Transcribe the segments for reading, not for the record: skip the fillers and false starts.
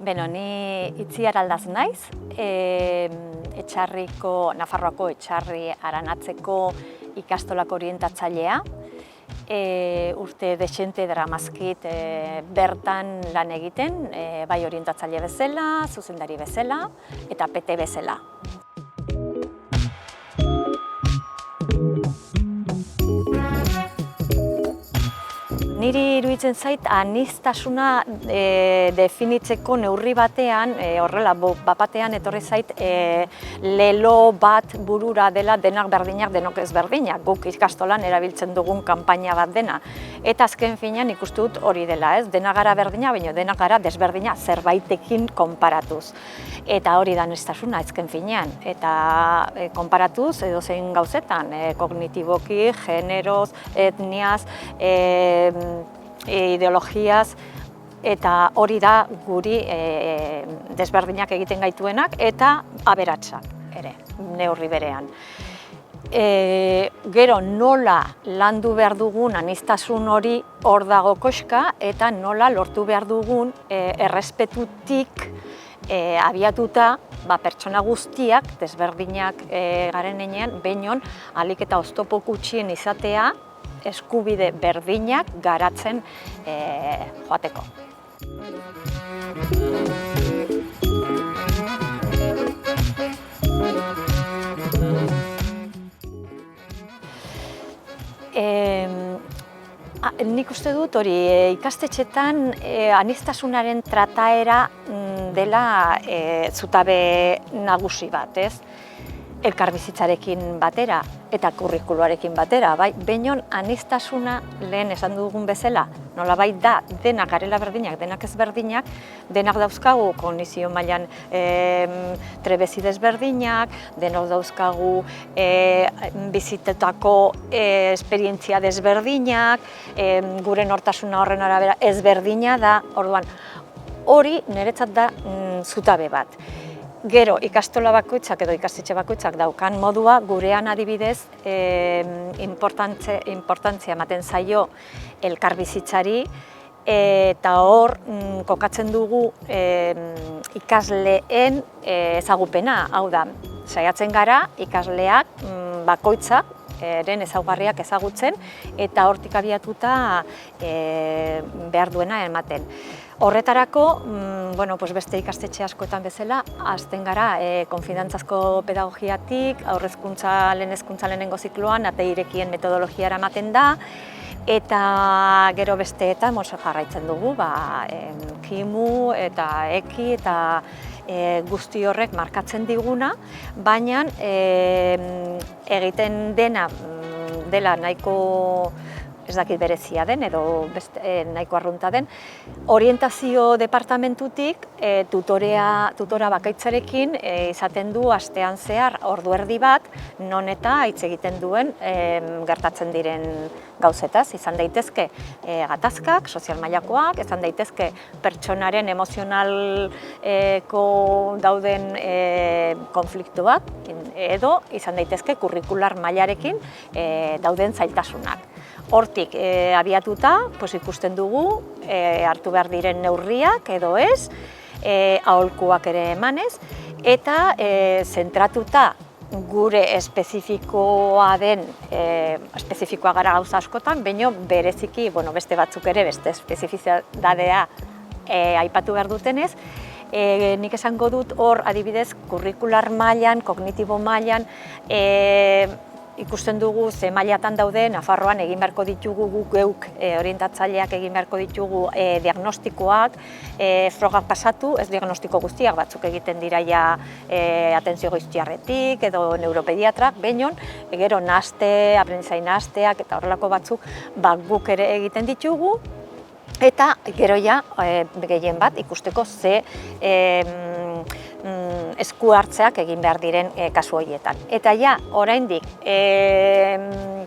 Beno, ni Itziar Aldaz naiz, Nafarroako Etxarri Aranatzeko ikastolako orientatzailea. Urte dexente daramazkit bertan lan egiten, bai orientatzaile bezala, zuzendari bezala eta PT bezala. Niri iruditzen zait aniztasuna definitzeko neurri batean, horrela bapatean etorri zait lelo bat burura dela denak berdinak, denok ezberdinak, guk ikastolan erabiltzen dugun kanpaina bat dena. Eta azken finean ikusten dut hori dela, ez? Denak gara berdina, baina denak gara desberdina zerbaitekin konparatuz. Eta hori da aniztasuna azken finean. Eta konparatuz edozein gauzetan, kognitiboki, generoz, etniaz, ideologiaz, eta hori da guri desberdinak egiten gaituenak eta aberatsak ere, neurri berean. Gero nola landu behar dugun aniztasun hori hor dago koxka eta nola lortu behar dugun errespetutik abiatuta pertsona guztiak desberdinak garen heinean, behinon ahalik eta oztopo gutxien izatea eskubide berdinak garatzen joateko. Nik uste dut hori ikastetxetan aniztasunaren trataera dela zutabe nagusi bat, ez? Elkarbizitzarekin batera eta kurrikuluarekin batera, bai, behinon aniztasuna lehen esan dugun bezala, nolabait da denak garela berdinak, denak ezberdinak, denak dauzkagu kognizio mailan trebezi desberdinak, denok dauzkagu bizitetako esperientzia desberdinak, gure nortasuna horren arabera ezberdina da, orduan hori niretzat da zutabe bat. Gero, ikastola bakoitzak edo ikastetxe bakoitzak daukan modua, gurean adibidez inportantzia ematen zaio elkarbizitzari eta hor kokatzen dugu ikasleen ezagupena, hau da, saiatzen gara ikasleak bakoitzak ezaugarriak ezagutzen eta hortik abiatuta behar duena ematen. Horretarako, beste ikastetxe askoetan bezala, hasten gara konfidantzazko pedagogiatik, lehen hezkuntza lehenengo zikloan, ate irekien metodologiara ematen da, eta gero besteetan jarraitzen dugu, kimu eta eki eta guzti horrek markatzen diguna, baina egiten dela nahiko ez dakit berezia den edo nahiko arrunta den, orientazio departamentutik tutora bakaitzarekin izaten du astean zehar ordu erdi bat, non eta hitz egiten duen gertatzen diren gauzetaz, izan daitezke gatazkak, sozial mailakoak, izan daitezke pertsonaren emozionalko dauden konfliktuak, edo izan daitezke kurrikular mailarekin dauden zailtasunak. Hortik abiatuta ikusten dugu hartu behar diren neurriak edo ez, aholkuak ere emanez, eta zentratuta gure espezifikoa gara gauza askotan, baina bereziki, beste batzuk ere, beste espezifizadadea aipatu behar dutenez, nik esango dut hor adibidez kurrikular mailan, kognitibo mailan, ikusten dugu ze mailatan daude, Nafarroan egin beharko ditugu guk geuk orientatzaileak egin beharko ditugu diagnostikoak, frogak pasatu, ez diagnostiko guztiak batzuk egiten dira ja atentzio goiztiarretik edo neuropediatrak, behinon, gero nahaste, aprendizain nahasteak eta horrelako batzuk guk ere egiten ditugu, eta gero ja gehien bat ikusteko ze esku hartzeak egin behar diren kasu horietan. Eta ja, oraindik,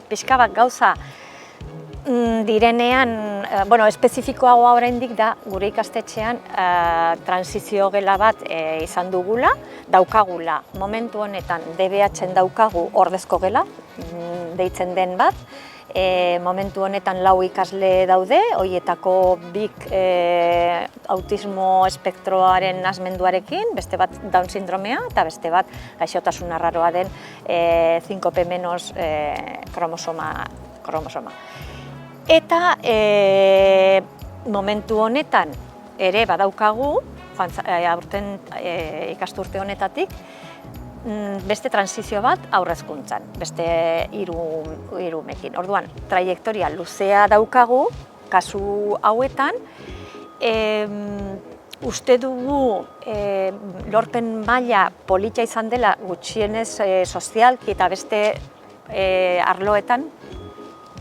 pixka bat gauza direnean, espezifikoagoa oraindik da gure ikastetxean transizio gela bat izan dugula, daukagula, momentu honetan DBH-en daukagu ordezko gela, deitzen den bat, Momentu honetan 4 ikasle daude, horietako 2 autismo espektroaren nasmenduarekin, beste bat Down sindromea eta beste bat gaixotasun arraroa den 5P- kromosoma. Eta momentu honetan ere badaukagu, aurten ikasturte honetatik, beste transizio bat haurrezkuntzan, beste 3 umekin. Orduan, traiektoria luzea daukagu, kasu hauetan, uste dugu lorpen maila polita izan dela gutxienez sozialki eta beste arloetan,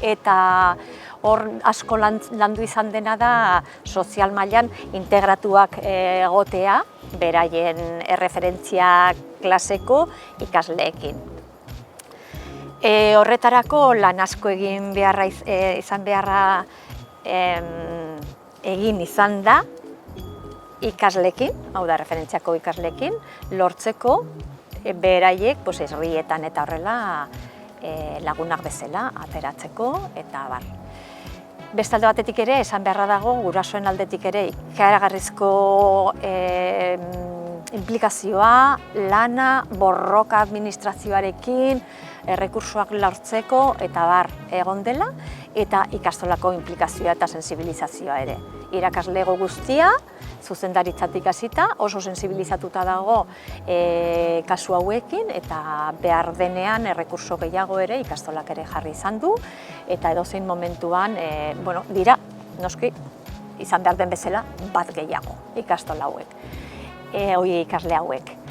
eta hor asko landu izan dena da sozial mailan integratuak egotea, beraien erreferentzia klaseko ikasleekin. Horretarako lan asko egin izan da ikasleekin, hau da referentziako ikasleekin, lortzeko beraiek herrietan eta horrela lagunak bezala ateratzeko eta bar. Beste alde batetik ere, esan beharra dago, gurasoen aldetik ere ikaragarrizko implikazioa, lana, borroka administrazioarekin, errekursoak lortzeko eta bar egon dela, eta ikastolako implikazioa eta sensibilizazioa ere. Irakaslego guztia, zuzendaritzatik hasita, oso sensibilizatuta dago kasu hauekin, eta behar denean errekurso gehiago ere ikastolak ere jarri izan du, eta edozein momentuan, dira, noski, izan behar den bezala, bat gehiago ikastola hauek, ikasle hauek.